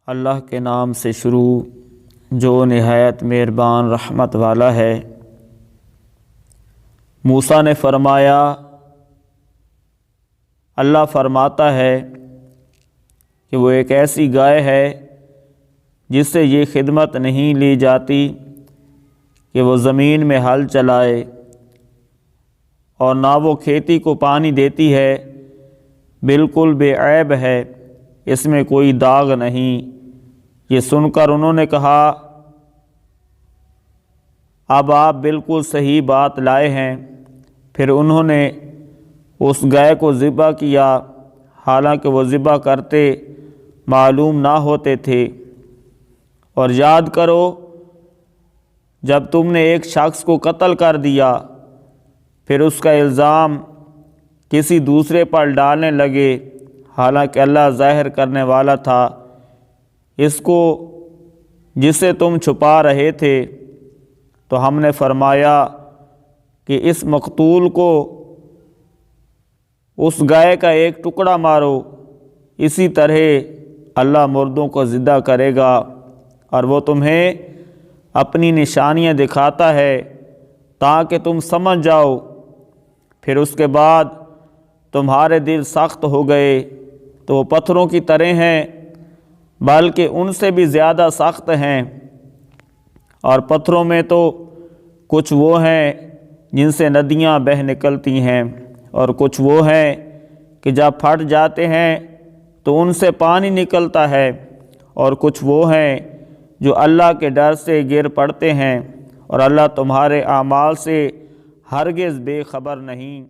اللہ کے نام سے شروع جو نہایت مہربان رحمت والا ہے۔ موسیٰ نے فرمایا، اللہ فرماتا ہے کہ وہ ایک ایسی گائے ہے جس سے یہ خدمت نہیں لی جاتی کہ وہ زمین میں ہل چلائے، اور نہ وہ کھیتی کو پانی دیتی ہے، بالکل بے عیب ہے، اس میں کوئی داغ نہیں۔ یہ سن کر انہوں نے کہا، اب آپ بالکل صحیح بات لائے ہیں۔ پھر انہوں نے اس گائے کو ذبح کیا، حالانکہ وہ ذبح کرتے معلوم نہ ہوتے تھے۔ اور یاد کرو جب تم نے ایک شخص کو قتل کر دیا، پھر اس کا الزام کسی دوسرے پر ڈالنے لگے، حالانکہ اللہ ظاہر کرنے والا تھا اس کو جسے تم چھپا رہے تھے۔ تو ہم نے فرمایا کہ اس مقتول کو اس گائے کا ایک ٹکڑا مارو، اسی طرح اللہ مردوں کو زندہ کرے گا، اور وہ تمہیں اپنی نشانیاں دکھاتا ہے تاکہ تم سمجھ جاؤ۔ پھر اس کے بعد تمہارے دل سخت ہو گئے تو وہ پتھروں کی طرح ہیں، بلکہ ان سے بھی زیادہ سخت ہیں۔ اور پتھروں میں تو کچھ وہ ہیں جن سے ندیاں بہہ نکلتی ہیں، اور کچھ وہ ہیں کہ جب پھٹ جاتے ہیں تو ان سے پانی نکلتا ہے، اور کچھ وہ ہیں جو اللہ کے ڈر سے گر پڑتے ہیں، اور اللہ تمہارے اعمال سے ہرگز بے خبر نہیں۔